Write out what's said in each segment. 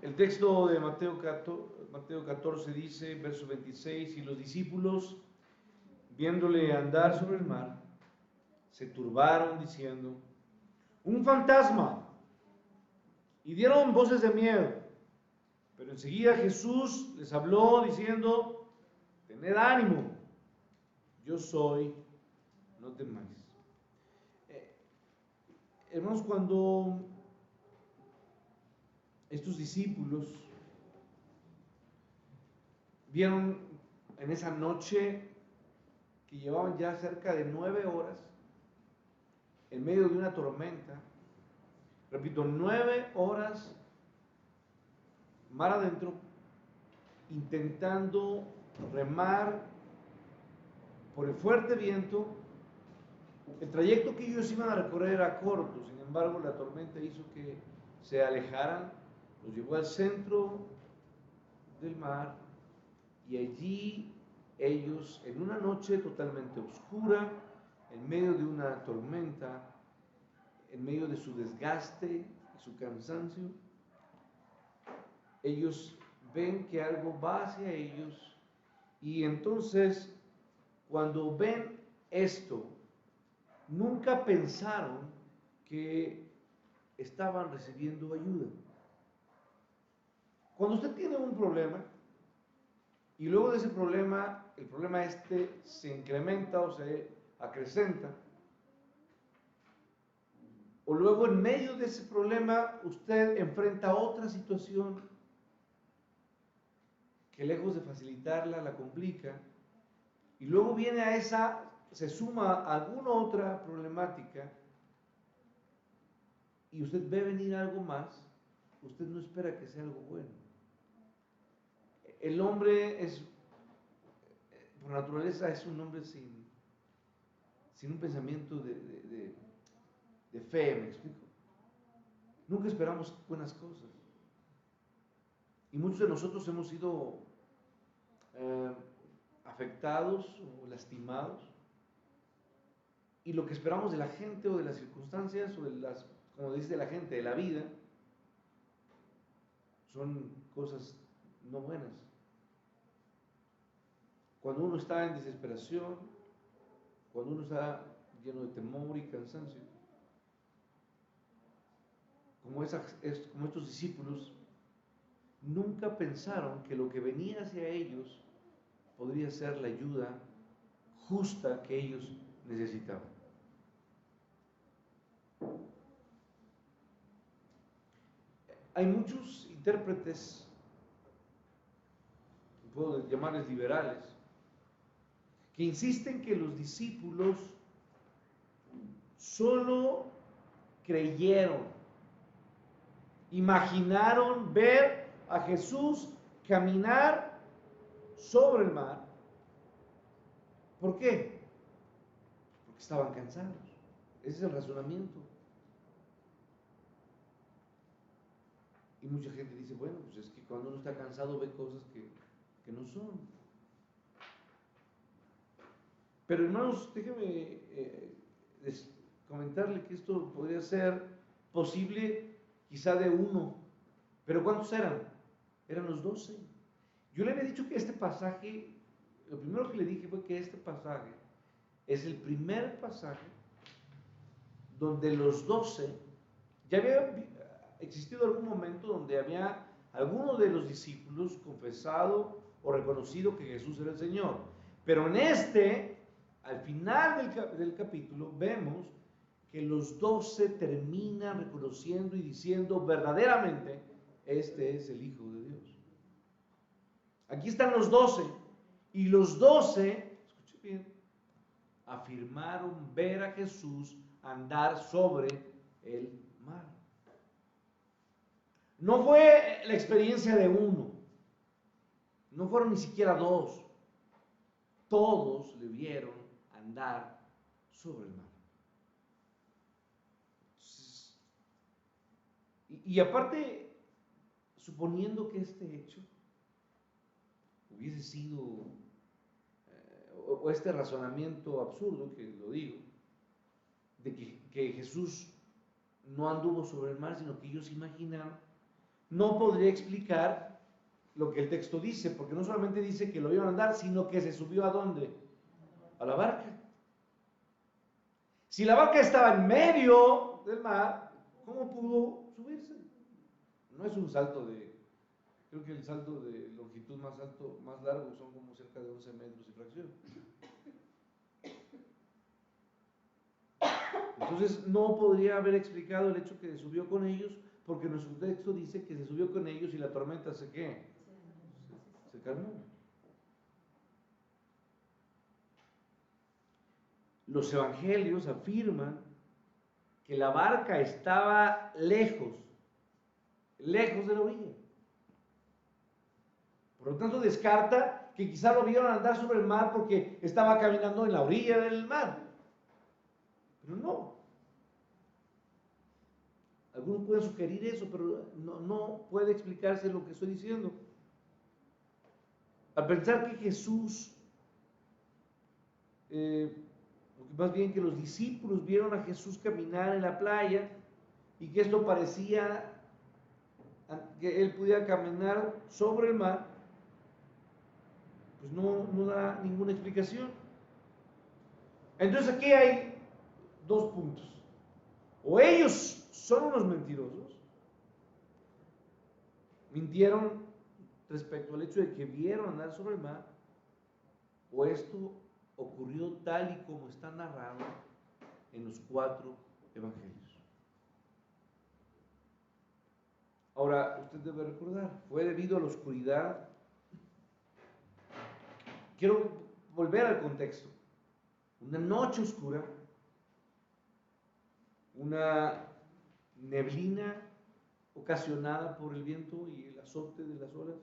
El texto de Mateo 14 dice, verso 26, y los discípulos, viéndole andar sobre el mar, se turbaron diciendo, un fantasma, y dieron voces de miedo. Pero enseguida Jesús les habló diciendo, tened ánimo, yo soy, no temáis. Hermanos, cuando estos discípulos vieron en esa noche que llevaban ya cerca de 9 horas en medio de una tormenta, repito, 9 horas mar adentro, intentando remar por el fuerte viento. El trayecto que ellos iban a recorrer era corto, sin embargo la tormenta hizo que se alejaran, los llevó al centro del mar y allí ellos, en una noche totalmente oscura, en medio de una tormenta, en medio de su desgaste y su cansancio, ellos ven que algo va hacia ellos y entonces cuando ven esto, nunca pensaron que estaban recibiendo ayuda. Cuando usted tiene un problema y luego de ese problema, el problema este se incrementa o se acrecenta, o luego en medio de ese problema usted enfrenta otra situación que lejos de facilitarla, la complica, y luego viene a esa, se suma alguna otra problemática, y usted ve venir algo más, usted no espera que sea algo bueno. El hombre es, por naturaleza, es un hombre sin un pensamiento de fe, ¿me explico? Nunca esperamos buenas cosas. Y muchos de nosotros hemos sido afectados o lastimados. Y lo que esperamos de la gente o de las circunstancias o de las, como dice la gente, de la vida, son cosas no buenas. Cuando uno está en desesperación, cuando uno está lleno de temor y cansancio, como estos discípulos, nunca pensaron que lo que venía hacia ellos podría ser la ayuda justa que ellos necesitaban. Hay muchos intérpretes, puedo llamarles liberales, que insisten que los discípulos solo creyeron, imaginaron ver a Jesús caminar sobre el mar. ¿Por qué? Porque estaban cansados. Ese es el razonamiento. Y mucha gente dice, bueno, pues es que cuando uno está cansado ve cosas que no son. Pero hermanos, déjenme comentarle que esto podría ser posible quizá de uno. ¿Pero cuántos eran? Eran los 12. Yo le había dicho que este pasaje, lo primero que le dije fue que este pasaje es el primer pasaje donde los 12, ya había existido algún momento donde había alguno de los discípulos confesado o reconocido que Jesús era el Señor. Pero en este, al final del capítulo, vemos que los 12 terminan reconociendo y diciendo verdaderamente, este es el Hijo de Dios. Aquí están los 12, y los 12, escuche bien, afirmaron ver a Jesús andar sobre el mar. No fue la experiencia de uno, no fueron ni siquiera dos, todos le vieron andar sobre el mar. Entonces, y aparte, suponiendo que este hecho hubiese sido, o este razonamiento absurdo, que lo digo, de que Jesús no anduvo sobre el mar, sino que ellos imaginaron, no podría explicar lo que el texto dice, porque no solamente dice que lo vieron andar, sino que se subió ¿a dónde? A la barca. Si la barca estaba en medio del mar, ¿cómo pudo subirse? No es un salto de, creo que el salto de longitud más alto, más largo, son como cerca de 11 metros y fracción. Entonces no podría haber explicado el hecho que se subió con ellos, porque nuestro texto dice que se subió con ellos y la tormenta se ¿qué? Se calmó. Los evangelios afirman que la barca estaba lejos de la orilla. Por lo tanto, descarta que quizá lo vieron andar sobre el mar porque estaba caminando en la orilla del mar. Pero no. Algunos pueden sugerir eso, pero no puede explicarse lo que estoy diciendo. Al pensar que Jesús, más bien que los discípulos vieron a Jesús caminar en la playa y que esto parecía que él pudiera caminar sobre el mar, pues no da ninguna explicación. Entonces aquí hay dos puntos. O ellos son unos mentirosos, mintieron respecto al hecho de que vieron andar sobre el mar, o esto ocurrió tal y como está narrado en los 4 evangelios. Ahora, usted debe recordar, fue debido a la oscuridad. Quiero volver al contexto. Una noche oscura, una neblina ocasionada por el viento y el azote de las olas,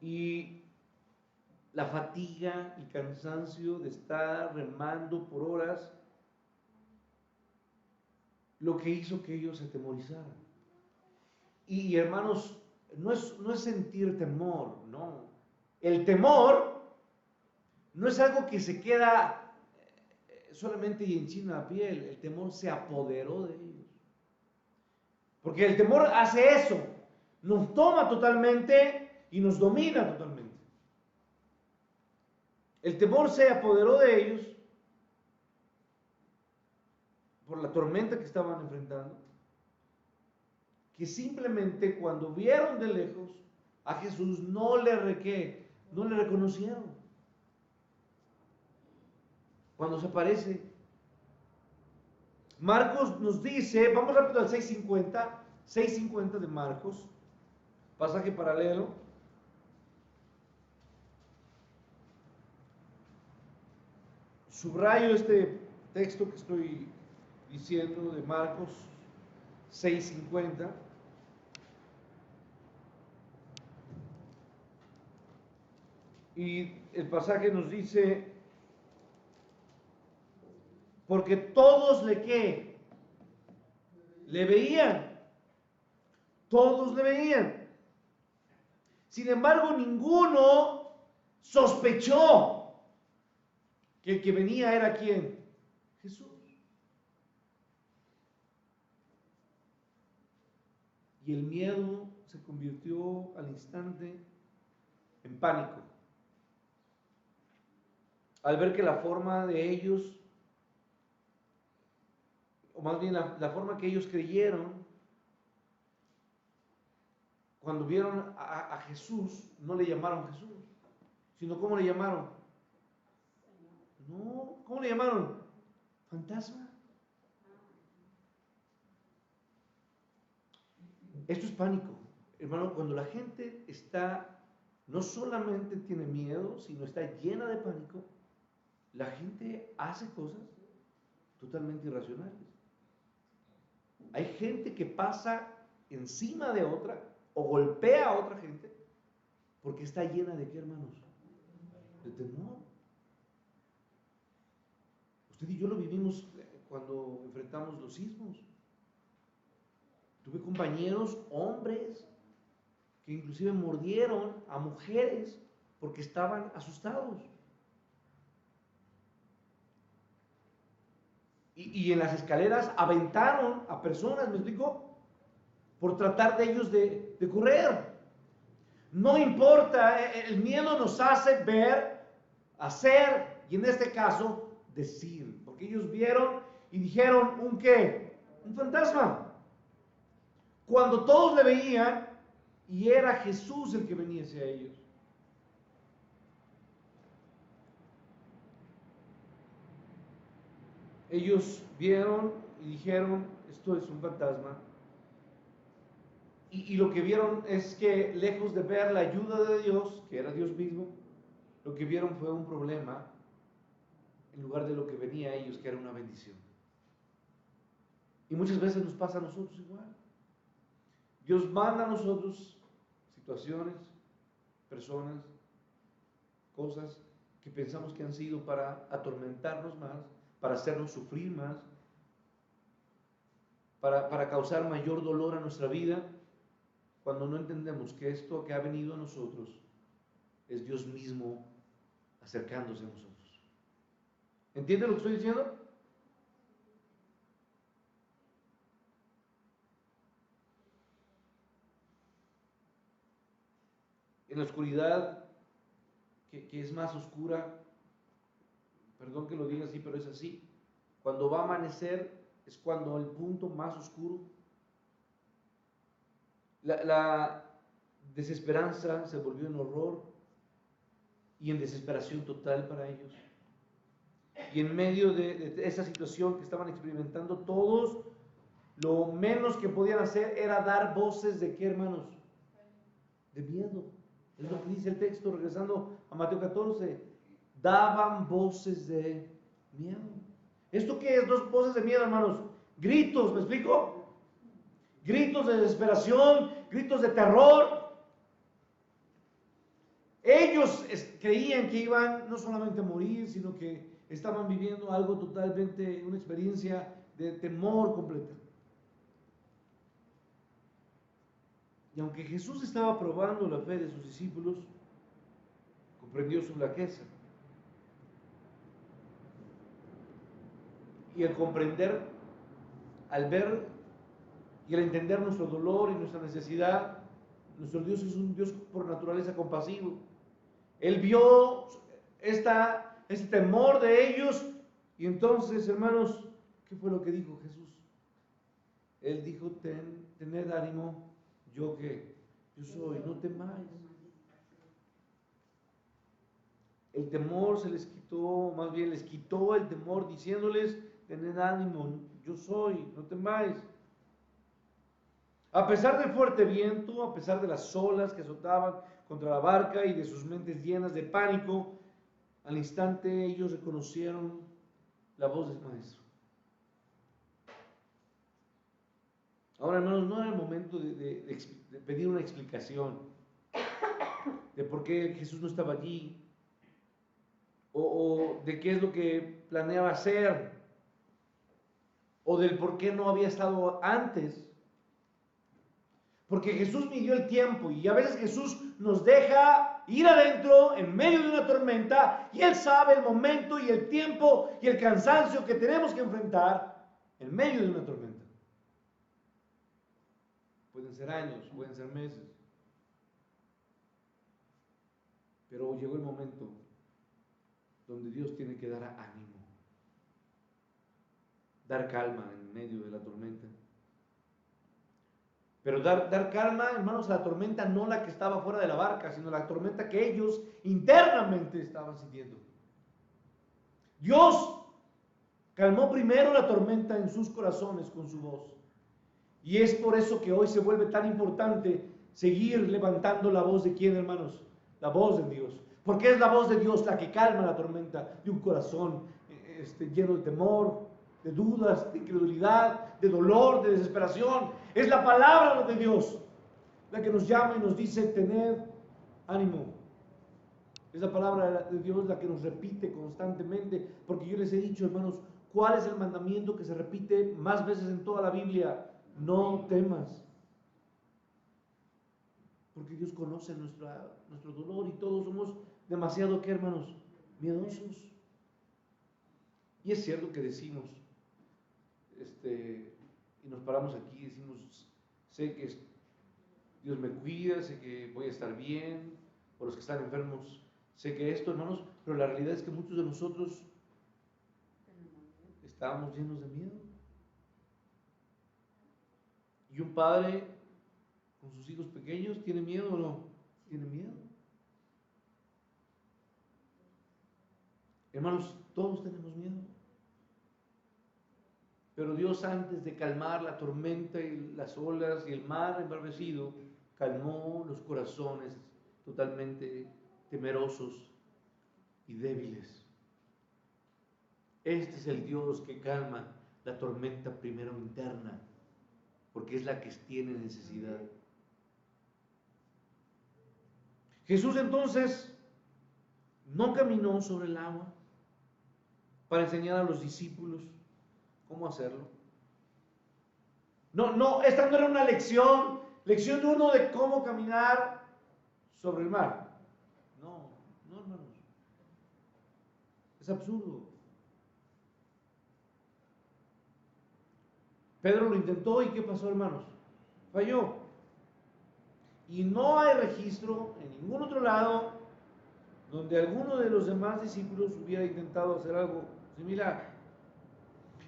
y la fatiga y cansancio de estar remando por horas, lo que hizo que ellos se atemorizaran. Y hermanos, no es sentir temor, no. El temor no es algo que se queda solamente y enchina la piel, el temor se apoderó de ellos. Porque el temor hace eso, nos toma totalmente y nos domina totalmente. El temor se apoderó de ellos por la tormenta que estaban enfrentando, que simplemente cuando vieron de lejos a Jesús no le reconocieron. Cuando se aparece, Marcos nos dice, vamos rápido al 6:50 de Marcos, pasaje paralelo. Subrayo este texto que estoy diciendo de Marcos 6:50. Y el pasaje nos dice, porque todos le veían, todos le veían. Sin embargo, ninguno sospechó que el que venía era ¿quién? Jesús. Y el miedo se convirtió al instante en pánico, al ver que la forma de ellos, o más bien la forma que ellos creyeron, cuando vieron a Jesús, no le llamaron Jesús, sino ¿cómo le llamaron? No, ¿cómo le llamaron? Fantasma. Esto es pánico, hermano. Cuando la gente no solamente tiene miedo, sino está llena de pánico, la gente hace cosas totalmente irracionales. Hay gente que pasa encima de otra o golpea a otra gente porque está llena de ¿qué, hermanos? De temor. Usted y yo lo vivimos cuando enfrentamos los sismos. Tuve compañeros, hombres, que inclusive mordieron a mujeres porque estaban asustados. Y en las escaleras aventaron a personas, ¿me explico? por tratar de ellos de correr. No importa, el miedo nos hace ver, hacer y en este caso decir, porque ellos vieron y dijeron, ¿un qué? Un fantasma. Cuando todos le veían y era Jesús el que venía hacia ellos. Ellos vieron y dijeron, esto es un fantasma. Y lo que vieron es que lejos de ver la ayuda de Dios, que era Dios mismo, lo que vieron fue un problema en lugar de lo que venía a ellos, que era una bendición. Y muchas veces nos pasa a nosotros igual. Dios manda a nosotros situaciones, personas, cosas que pensamos que han sido para atormentarnos más, para hacernos sufrir más, para causar mayor dolor a nuestra vida, cuando no entendemos que esto que ha venido a nosotros es Dios mismo acercándose a nosotros. ¿Entiende lo que estoy diciendo? En la oscuridad, que es más oscura, perdón que lo diga así, pero es así, cuando va a amanecer es cuando el punto más oscuro, la desesperanza se volvió en horror y en desesperación total para ellos. Y en medio de esa situación que estaban experimentando todos, lo menos que podían hacer era dar voces de ¿qué, hermanos? De miedo. Es lo que dice el texto, regresando a Mateo 14. Daban voces de miedo. ¿Esto qué es? Dos voces de miedo, hermanos. Gritos, ¿me explico? Gritos de desesperación, gritos de terror. Ellos creían que iban no solamente a morir, sino que estaban viviendo algo totalmente, una experiencia de temor completa. Y aunque Jesús estaba probando la fe de sus discípulos, comprendió su flaqueza. Y al comprender, al ver y al entender nuestro dolor y nuestra necesidad, nuestro Dios es un Dios por naturaleza compasivo. Él vio este temor de ellos y entonces, hermanos, ¿qué fue lo que dijo Jesús? Él dijo, tened ánimo, yo soy, no temáis. El temor se les quitó, más bien les quitó el temor diciéndoles, tened ánimo, yo soy, no temáis. A pesar del fuerte viento, a pesar de las olas que azotaban contra la barca y de sus mentes llenas de pánico, al instante ellos reconocieron la voz del Maestro. Ahora, hermanos, no era el momento de pedir una explicación de por qué Jesús no estaba allí o de qué es lo que planeaba hacer o del por qué no había estado antes. Porque Jesús midió el tiempo y a veces Jesús nos deja ir adentro en medio de una tormenta y Él sabe el momento y el tiempo y el cansancio que tenemos que enfrentar en medio de una tormenta. Pueden ser años, pueden ser meses. Pero llegó el momento donde Dios tiene que dar ánimo, dar calma en medio de la tormenta. Pero dar calma, hermanos, a la tormenta, no la que estaba fuera de la barca, sino la tormenta que ellos internamente estaban sintiendo. Dios calmó primero la tormenta en sus corazones con su voz. Y es por eso que hoy se vuelve tan importante seguir levantando la voz de ¿quién, hermanos? La voz de Dios. Porque es la voz de Dios la que calma la tormenta de un corazón lleno de temor, de dudas, de incredulidad, de dolor, de desesperación. Es la palabra de Dios la que nos llama y nos dice, tened ánimo. Es la palabra de Dios la que nos repite constantemente, porque yo les he dicho, hermanos, ¿cuál es el mandamiento que se repite más veces en toda la Biblia? No temas. Porque Dios conoce nuestro dolor y todos somos demasiado, ¿qué, hermanos? Miedosos. Y es cierto que decimos, y nos paramos aquí y decimos, sé que Dios me cuida, sé que voy a estar bien, o los que están enfermos, sé que esto, hermanos, pero la realidad es que muchos de nosotros estábamos llenos de miedo. Y un padre con sus hijos pequeños, ¿tiene miedo o no? Tiene miedo. Hermanos, todos tenemos miedo. Pero Dios, antes de calmar la tormenta y las olas y el mar embravecido, calmó los corazones totalmente temerosos y débiles. Este es el Dios que calma la tormenta primero interna, porque es la que tiene necesidad. Jesús entonces no caminó sobre el agua para enseñar a los discípulos cómo hacerlo. No, esta no era una lección uno de cómo caminar sobre el mar. No, hermanos. Es absurdo. Pedro lo intentó y ¿qué pasó, hermanos? Falló. Y no hay registro en ningún otro lado donde alguno de los demás discípulos hubiera intentado hacer algo similar.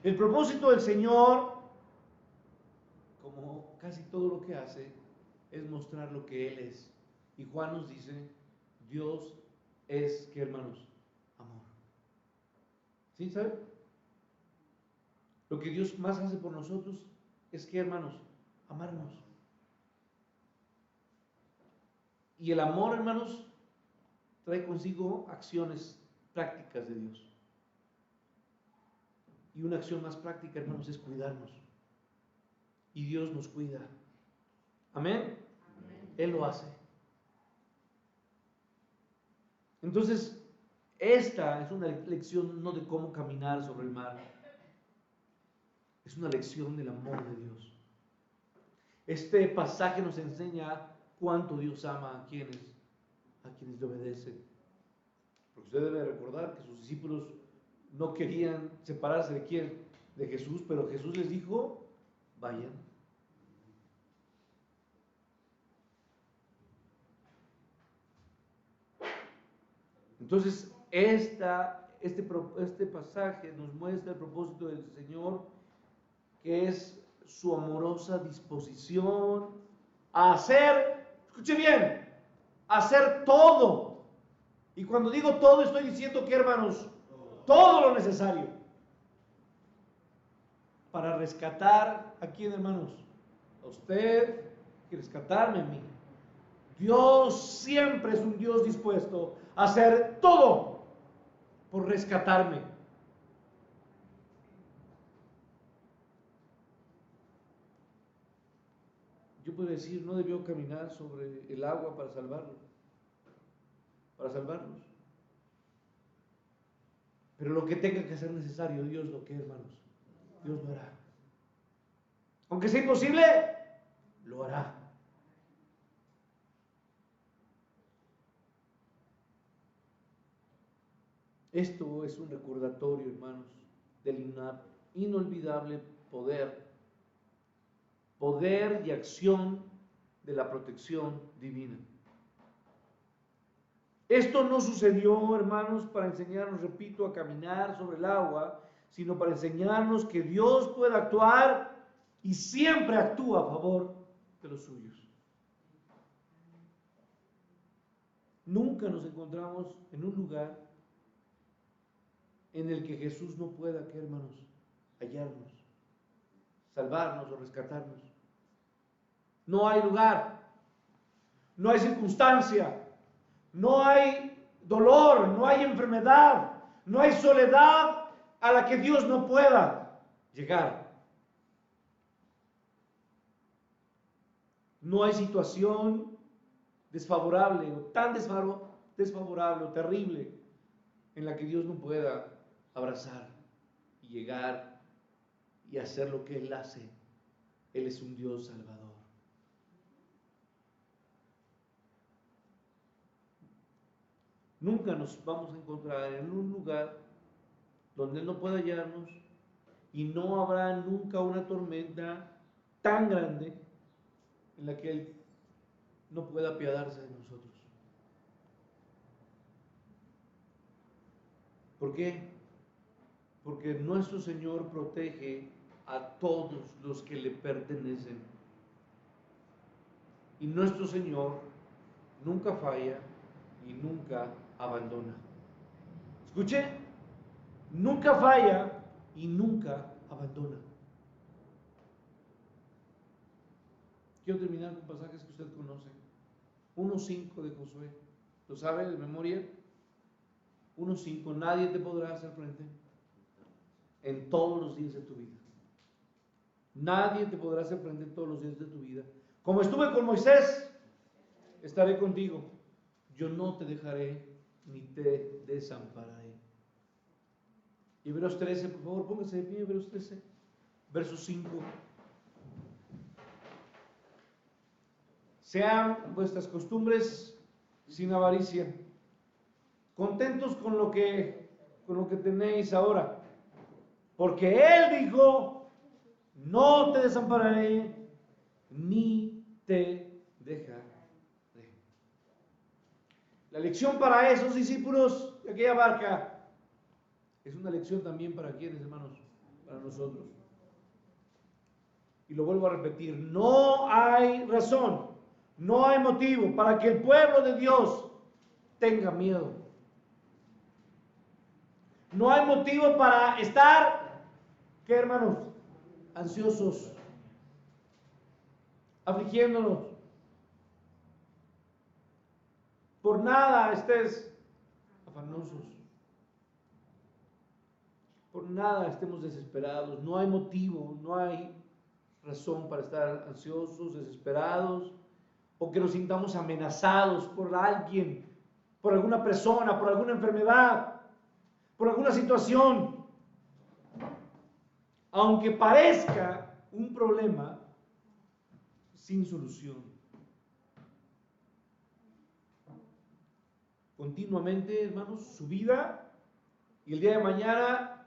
El propósito del Señor, como casi todo lo que hace, es mostrar lo que Él es. Y Juan nos dice, Dios es, ¿qué, hermanos? Amor. ¿Sí, saben? Lo que Dios más hace por nosotros es, ¿qué, hermanos? Amarnos. Y el amor, hermanos, trae consigo acciones prácticas de Dios. Y una acción más práctica, hermanos, es cuidarnos. Y Dios nos cuida. ¿Amén? Amén. Él lo hace. Entonces, esta es una lección no de cómo caminar sobre el mar. Es una lección del amor de Dios. Este pasaje nos enseña cuánto Dios ama a quienes le obedecen. Porque usted debe recordar que sus discípulos no querían separarse de quién, de Jesús, pero Jesús les dijo, vayan. Entonces, este pasaje nos muestra el propósito del Señor, que es su amorosa disposición a hacer, escuche bien, a hacer todo. Y cuando digo todo, estoy diciendo que, hermanos, todo lo necesario para rescatar a quién, hermanos, a usted y rescatarme a mí. Dios siempre es un Dios dispuesto a hacer todo por rescatarme. Yo puedo decir, no debió caminar sobre el agua para salvarlos. Pero lo que tenga que ser necesario, Dios lo que, hermanos, Dios lo hará. Aunque sea imposible, lo hará. Esto es un recordatorio, hermanos, del inolvidable poder y acción de la protección divina. Esto no sucedió, hermanos, para enseñarnos, repito, a caminar sobre el agua, sino para enseñarnos que Dios puede actuar y siempre actúa a favor de los suyos. Nunca nos encontramos en un lugar en el que Jesús no pueda, ¿qué, hermanos? Hallarnos, salvarnos o rescatarnos. No hay lugar, no hay circunstancia, no hay dolor, no hay enfermedad, no hay soledad a la que Dios no pueda llegar. No hay situación desfavorable o tan desfavorable o terrible en la que Dios no pueda abrazar y llegar y hacer lo que Él hace. Él es un Dios salvador. Nunca nos vamos a encontrar en un lugar donde Él no pueda hallarnos y no habrá nunca una tormenta tan grande en la que Él no pueda apiadarse de nosotros. ¿Por qué? Porque nuestro Señor protege a todos los que le pertenecen. Y nuestro Señor nunca falla y nunca abandona. ¿Escuché? Nunca falla y nunca abandona. Quiero terminar con pasajes que usted conoce. 1:5 de Josué. ¿Lo sabe de memoria? 1:5. Nadie te podrá hacer frente en todos los días de tu vida. Nadie te podrá hacer frente en todos los días de tu vida. Como estuve con Moisés, estaré contigo. Yo no te dejaré ni te desampararé. Y Hebreos 13, por favor, póngase de pie, Hebreos 13, verso 5. Sean vuestras costumbres sin avaricia, contentos con lo que tenéis ahora, porque Él dijo: no te desampararé ni te dejaré. La lección para esos discípulos de aquella barca es una lección también para quienes, hermanos, para nosotros. Y lo vuelvo a repetir: no hay razón, no hay motivo para que el pueblo de Dios tenga miedo. No hay motivo para estar, ¿qué, hermanos? Ansiosos, afligiéndonos. Por nada estés afanosos. Por nada estemos desesperados. No hay motivo, no hay razón para estar ansiosos, desesperados, o que nos sintamos amenazados por alguien, por alguna persona, por alguna enfermedad, por alguna situación. Aunque parezca un problema sin solución. Continuamente, hermanos, su vida y el día de mañana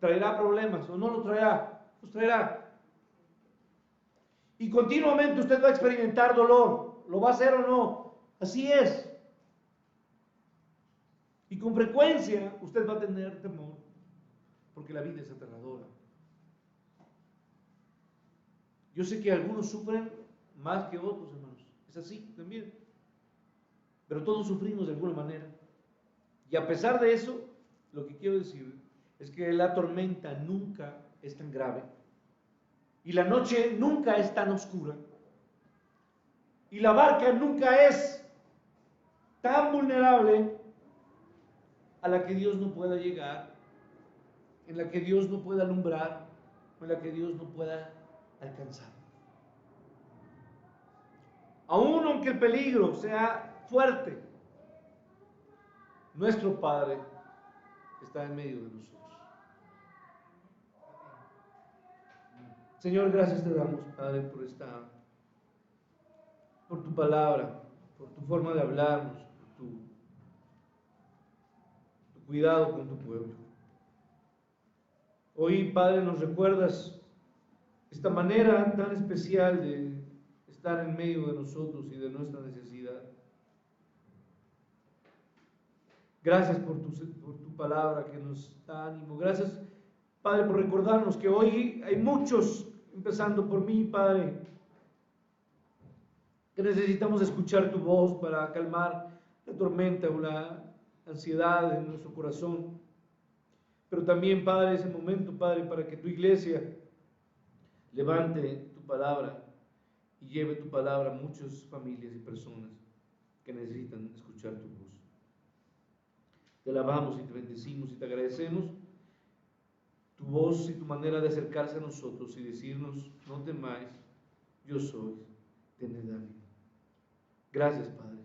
traerá problemas, o no los traerá, los traerá. Y continuamente usted va a experimentar dolor, lo va a hacer o no, así es. Y con frecuencia usted va a tener temor, porque la vida es aterradora. Yo sé que algunos sufren más que otros, hermanos, es así también. Pero todos sufrimos de alguna manera. Y a pesar de eso, lo que quiero decir es que la tormenta nunca es tan grave. Y la noche nunca es tan oscura. Y la barca nunca es tan vulnerable a la que Dios no pueda llegar, en la que Dios no pueda alumbrar, o en la que Dios no pueda alcanzar. Aún aunque el peligro sea fuerte, nuestro Padre está en medio de nosotros. Señor, gracias te damos, Padre, por tu palabra, por tu forma de hablarnos, por tu cuidado con tu pueblo. Hoy, Padre, nos recuerdas esta manera tan especial de estar en medio de nosotros y de nuestra necesidad. Gracias por tu palabra que nos da ánimo. Gracias, Padre, por recordarnos que hoy hay muchos, empezando por mí, Padre, que necesitamos escuchar tu voz para calmar la tormenta o la ansiedad en nuestro corazón. Pero también, Padre, es el momento, Padre, para que tu iglesia levante tu palabra y lleve tu palabra a muchas familias y personas que necesitan escuchar tu voz. Te alabamos y te bendecimos y te agradecemos tu voz y tu manera de acercarse a nosotros y decirnos: no temáis, yo soy, tened ánimo. Gracias, Padre.